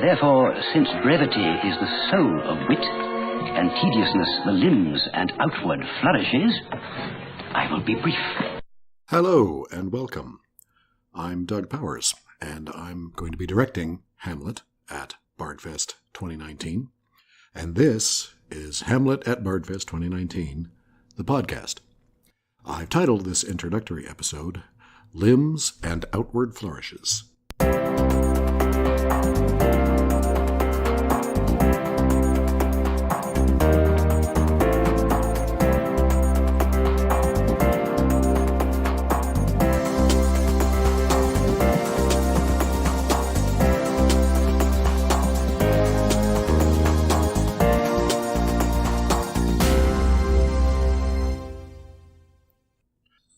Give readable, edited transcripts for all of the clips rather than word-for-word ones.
Therefore, since brevity is the soul of wit, and tediousness the limbs and outward flourishes, I will be brief. Hello, and welcome. I'm Doug Powers, and I'm going to be directing Hamlet at Bardfest 2019. And this is Hamlet at Bardfest 2019, the podcast. I've titled this introductory episode, Limbs and Outward Flourishes.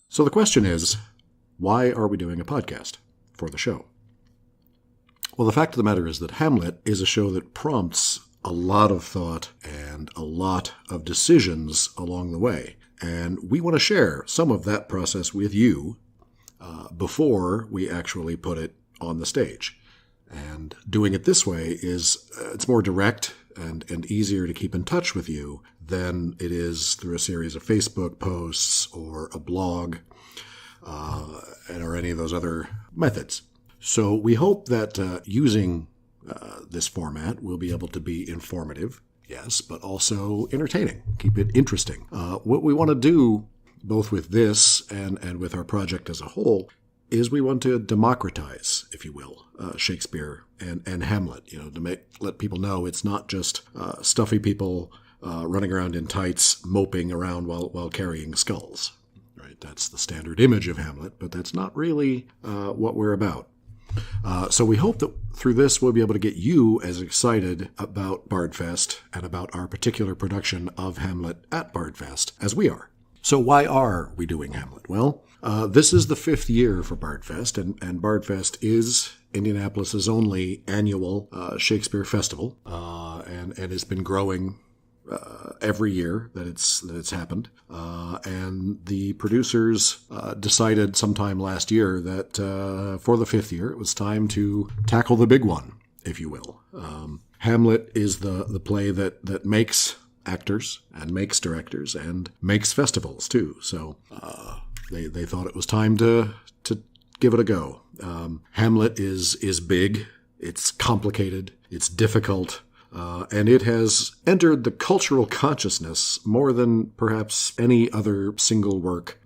So the question is, why are we doing a podcast for the show? Well, the fact of the matter is that Hamlet is a show that prompts a lot of thought and a lot of decisions along the way. And we want to share some of that process with you before we actually put it on the stage. And doing it this way it's more direct and easier to keep in touch with you than it is through a series of Facebook posts or a blog or any of those other methods. So we hope that using this format, we'll be able to be informative, yes, but also entertaining. Keep it interesting. What we want to do, both with this and with our project as a whole, is we want to democratize, if you will, Shakespeare and Hamlet, to let people know it's not just stuffy people running around in tights, moping around while carrying skulls. Right? That's the standard image of Hamlet, but that's not really what we're about. So we hope that through this we'll be able to get you as excited about Bardfest and about our particular production of Hamlet at Bardfest as we are. So why are we doing Hamlet? Well, this is the 5th year for Bardfest, and Bardfest is Indianapolis' only annual Shakespeare festival, and it's been growing every year that it's happened. And the producers decided sometime last year that for the 5th year it was time to tackle the big one, if you will. Hamlet is the play that makes actors and makes directors and makes festivals too. So they thought it was time to give it a go. Hamlet is big, it's complicated, it's difficult, and it has entered the cultural consciousness more than perhaps any other single work.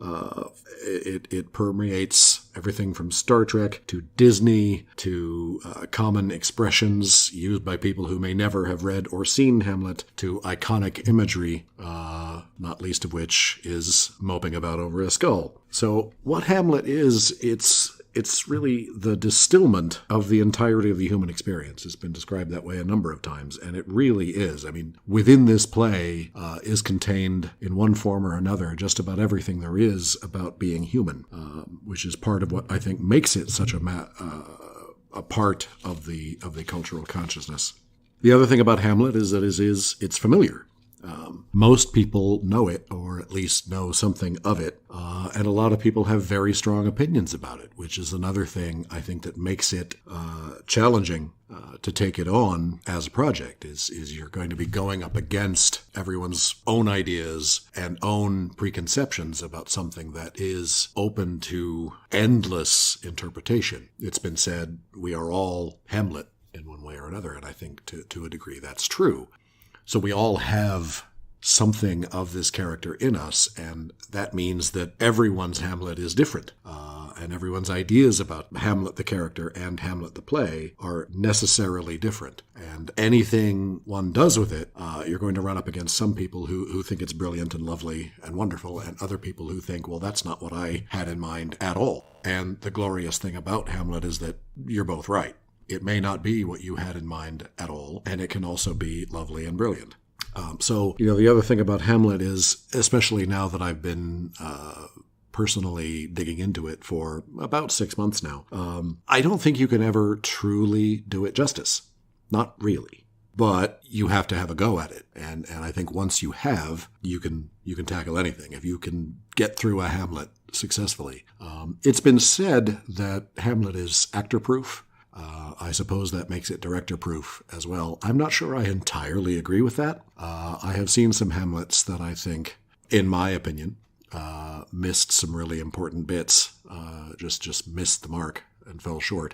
It permeates everything from Star Trek to Disney to common expressions used by people who may never have read or seen Hamlet to iconic imagery, not least of which is moping about over a skull. So what Hamlet is, it's really the distillment of the entirety of the human experience. It's been described that way a number of times, and it really is. I mean, within this play is contained in one form or another just about everything there is about being human, which is part of what I think makes it such a part of the cultural consciousness. The other thing about Hamlet is that it's familiar. Most people know it, or at least know something of it, and a lot of people have very strong opinions about it, which is another thing I think that makes it challenging to take it on as a project, is you're going to be going up against everyone's own ideas and own preconceptions about something that is open to endless interpretation. It's been said we are all Hamlet in one way or another, and I think to a degree that's true. So we all have something of this character in us, and that means that everyone's Hamlet is different. And everyone's ideas about Hamlet the character and Hamlet the play are necessarily different. And anything one does with it, you're going to run up against some people who think it's brilliant and lovely and wonderful, and other people who think, well, that's not what I had in mind at all. And the glorious thing about Hamlet is that you're both right. It may not be what you had in mind at all, and it can also be lovely and brilliant. So the other thing about Hamlet is, especially now that I've been personally digging into it for about 6 months now, I don't think you can ever truly do it justice. Not really. But you have to have a go at it. And I think once you have, you can tackle anything. If you can get through a Hamlet successfully. It's been said that Hamlet is actor-proof. I suppose that makes it director-proof as well. I'm not sure I entirely agree with that. I have seen some Hamlets that I think, in my opinion, missed some really important bits, just missed the mark and fell short.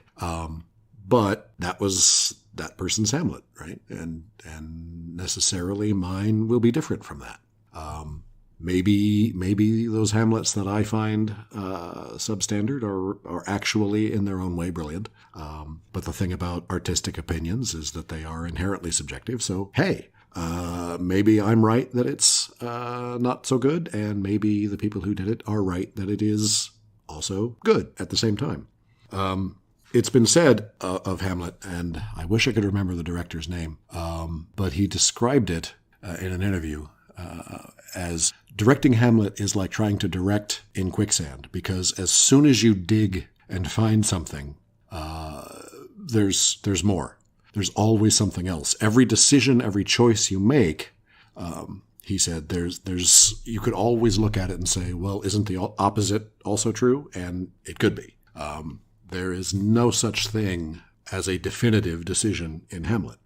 But that was that person's Hamlet, right? And necessarily mine will be different from that. Maybe those Hamlets that I find substandard are actually in their own way brilliant. But the thing about artistic opinions is that they are inherently subjective. So, hey, maybe I'm right that it's not so good, and maybe the people who did it are right that it is also good at the same time. It's been said of Hamlet, and I wish I could remember the director's name, but he described it in an interview as directing Hamlet is like trying to direct in quicksand, because as soon as you dig and find something, there's more. There's always something else. Every decision, every choice you make, he said, you could always look at it and say, well, isn't the opposite also true? And it could be. There is no such thing as a definitive decision in Hamlet.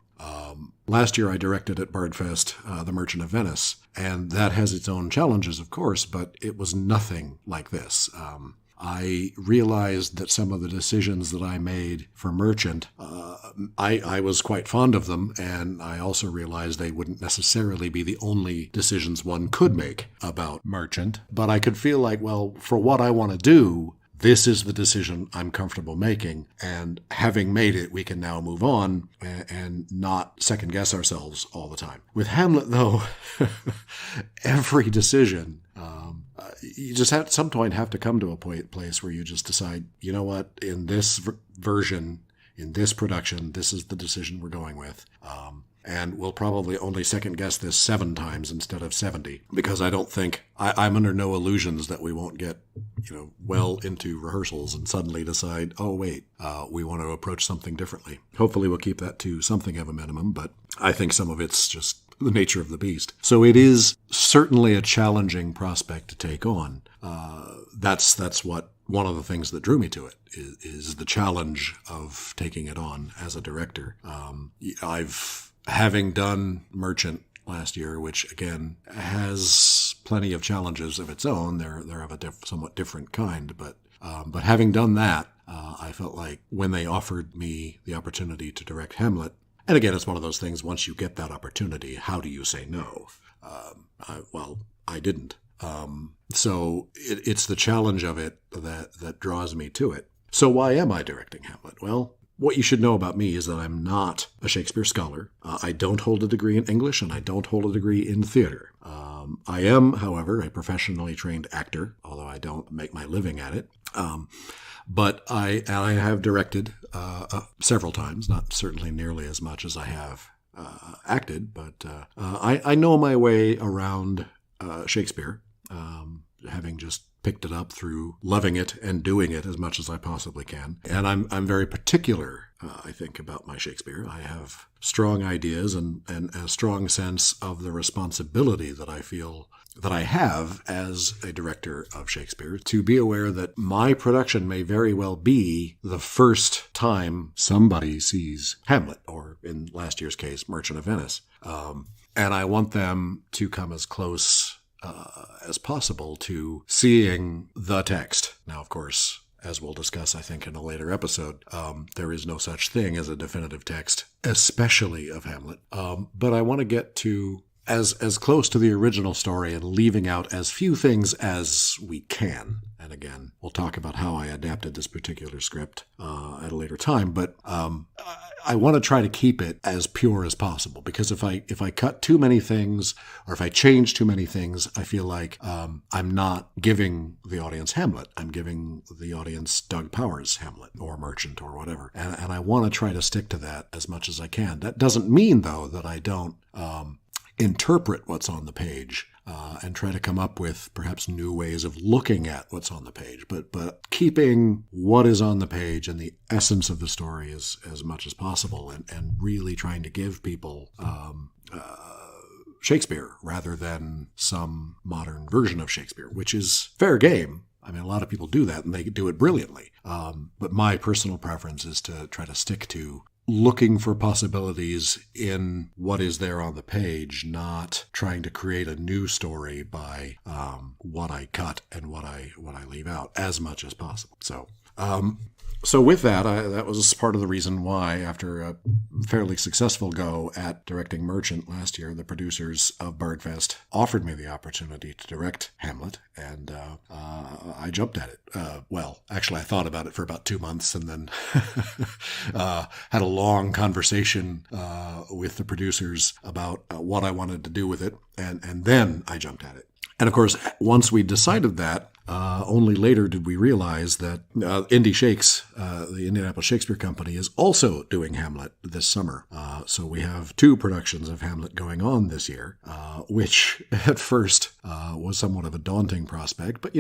Last year I directed at Bardfest The Merchant of Venice, and that has its own challenges, of course, but it was nothing like this. I realized that some of the decisions that I made for Merchant, I was quite fond of them, and I also realized they wouldn't necessarily be the only decisions one could make about Merchant. But I could feel like, well, for what I want to do, this is the decision I'm comfortable making, and having made it, we can now move on and not second-guess ourselves all the time. With Hamlet, though, every decision, you just at some point have to come to a place where you just decide, you know what, in this version, in this production, this is the decision we're going with. And we'll probably only second-guess this 7 times instead of 70, because I don't think, I'm under no illusions that we won't get, well into rehearsals and suddenly decide, oh, wait, we want to approach something differently. Hopefully we'll keep that to something of a minimum, but I think some of it's just the nature of the beast. So it is certainly a challenging prospect to take on. That's what one of the things that drew me to it is the challenge of taking it on as a director. Having done Merchant last year, which again has plenty of challenges of its own, they're of a somewhat different kind. But having done that, I felt like when they offered me the opportunity to direct Hamlet, and again, it's one of those things. Once you get that opportunity, how do you say no? I didn't. So it's the challenge of it that draws me to it. So why am I directing Hamlet? Well, what you should know about me is that I'm not a Shakespeare scholar. I don't hold a degree in English, and I don't hold a degree in theater. I am, however, a professionally trained actor, although I don't make my living at it. But I have directed several times, not certainly nearly as much as I have acted, but I know my way around Shakespeare, having just picked it up through loving it and doing it as much as I possibly can. And I'm very particular, I think, about my Shakespeare. I have strong ideas and a strong sense of the responsibility that I feel that I have as a director of Shakespeare, to be aware that my production may very well be the first time somebody sees Hamlet, or in last year's case, Merchant of Venice. And I want them to come as close as possible to seeing the text. Now, of course, as we'll discuss, I think, in a later episode, there is no such thing as a definitive text, especially of Hamlet. But I want to get to as close to the original story and leaving out as few things as we can. And again, we'll talk about how I adapted this particular script at a later time. But I want to try to keep it as pure as possible, because if I cut too many things, or if I change too many things, I feel like I'm not giving the audience Hamlet. I'm giving the audience Doug Powers' Hamlet, or Merchant, or whatever. And I want to try to stick to that as much as I can. That doesn't mean, though, that I don't interpret what's on the page and try to come up with perhaps new ways of looking at what's on the page, but keeping what is on the page and the essence of the story as much as possible, and really trying to give people Shakespeare rather than some modern version of Shakespeare, which is fair game. I mean, a lot of people do that, and they do it brilliantly. But my personal preference is to try to stick to looking for possibilities in what is there on the page, not trying to create a new story by what I cut and what I leave out as much as possible. So with that, that was part of the reason why, after a fairly successful go at directing Merchant last year, the producers of Bardfest offered me the opportunity to direct Hamlet, and I jumped at it. Well, actually, I thought about it for about 2 months, and then had a long conversation with the producers about what I wanted to do with it, and then I jumped at it. And of course, once we decided that, only later did we realize that Indy Shakes, the Indianapolis Shakespeare Company, is also doing Hamlet this summer. So we have 2 productions of Hamlet going on this year, which at first was somewhat of a daunting prospect. But,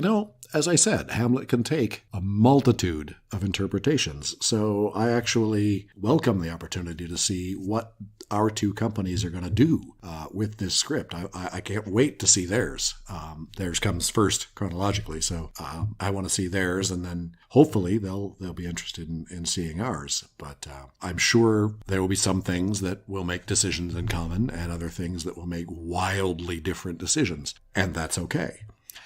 as I said, Hamlet can take a multitude of interpretations. So I actually welcome the opportunity to see what our 2 companies are going to do with this script. I can't wait to see theirs. Theirs comes first chronologically, so I want to see theirs, and then hopefully they'll be interested in seeing ours. But I'm sure there will be some things that will make decisions in common, and other things that will make wildly different decisions, and that's okay.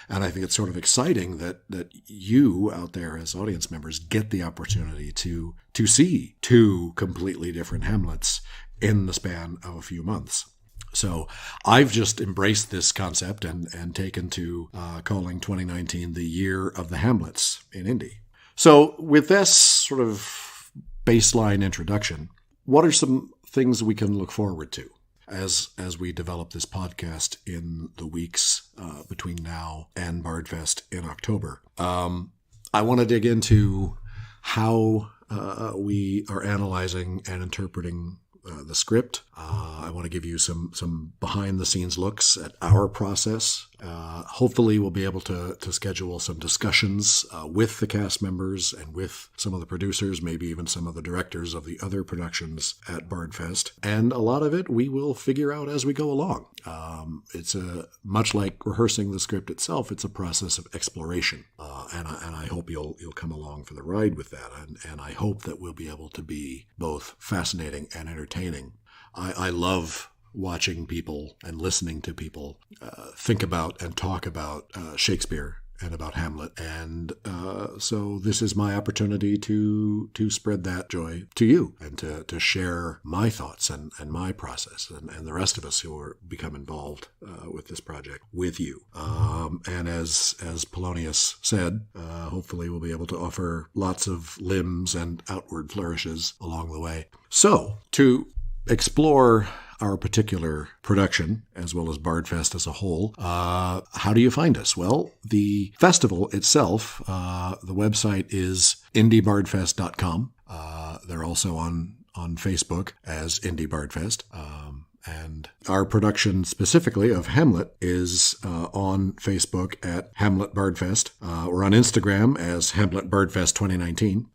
And I think it's sort of exciting that you out there as audience members get the opportunity to see 2 completely different Hamlets in the span of a few months. So I've just embraced this concept and taken to calling 2019 the year of the Hamlets in Indy. So with this sort of baseline introduction, what are some things we can look forward to as we develop this podcast in the weeks between now and Bardfest in October? I want to dig into how we are analyzing and interpreting the script. I want to give you some behind-the-scenes looks at our process. Hopefully we'll be able to schedule some discussions with the cast members and with some of the producers, maybe even some of the directors of the other productions at Bardfest. And a lot of it we will figure out as we go along. It's much like rehearsing the script itself, it's a process of exploration. And I hope you'll come along for the ride with that. And I hope that we'll be able to be both fascinating and entertaining. I love watching people and listening to people think about and talk about Shakespeare and about Hamlet. And so this is my opportunity to spread that joy to you and to share my thoughts and my process and the rest of us who are become involved with this project with you. And as Polonius said, hopefully we'll be able to offer lots of limbs and outward flourishes along the way. So to explore our particular production, as well as Bardfest as a whole, how do you find us? Well, the festival itself, the website is indiebardfest.com. They're also on Facebook as Indie Bardfest. And our production specifically of Hamlet is on Facebook at Hamlet Bardfest. We're on Instagram as Hamlet Bardfest 2019.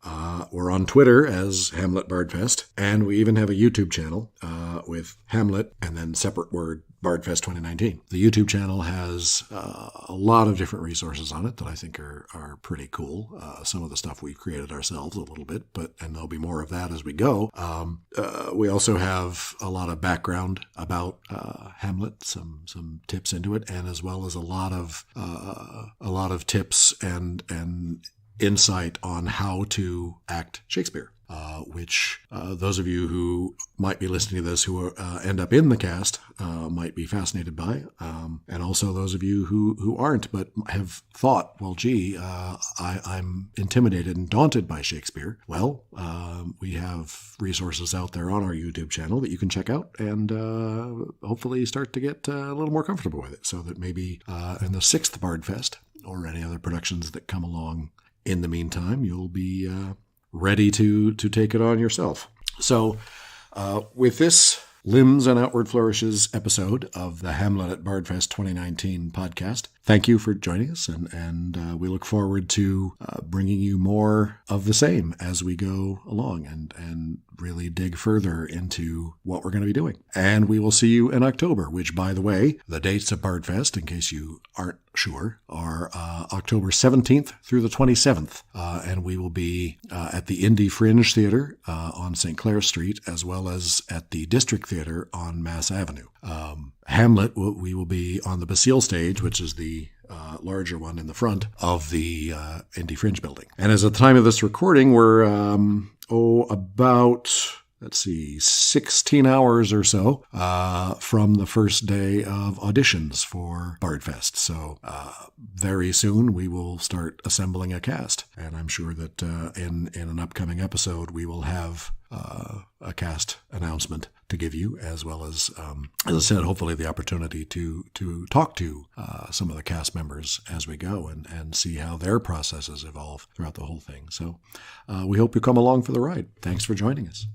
We're on Twitter as Hamlet Bardfest. And we even have a YouTube channel with Hamlet and then separate word Bardfest 2019. The YouTube channel has a lot of different resources on it that I think are pretty cool. Some of the stuff we've created ourselves a little bit, and there'll be more of that as we go. We also have a lot of background about Hamlet, some tips into it, and as well as a lot of tips and insight on how to act Shakespeare. Which those of you who might be listening to this who end up in the cast might be fascinated by, and also those of you who aren't but have thought, well, gee, I'm intimidated and daunted by Shakespeare. Well, we have resources out there on our YouTube channel that you can check out and hopefully start to get a little more comfortable with it, so that maybe in the 6th Bardfest or any other productions that come along in the meantime, you'll be ready to take it on yourself. So with this Limbs and Outward Flourishes episode of the Hamlet at Bardfest 2019 podcast, thank you for joining us, and we look forward to bringing you more of the same as we go along and really dig further into what we're going to be doing. And we will see you in October, which, by the way, the dates of Bardfest, in case you aren't sure, are October 17th through the 27th. And we will be at the Indy Fringe Theater on St. Clair Street, as well as at the District Theater on Mass Avenue. Hamlet, we will be on the Basile stage, which is the larger one in the front of the Indy Fringe building. And as at the time of this recording, we're about 16 hours or so from the first day of auditions for Bardfest. So very soon we will start assembling a cast. And I'm sure that in an upcoming episode we will have a cast announcement to give you, as well as I said, hopefully the opportunity to talk to some of the cast members as we go and see how their processes evolve throughout the whole thing. So we hope you come along for the ride. Thanks for joining us.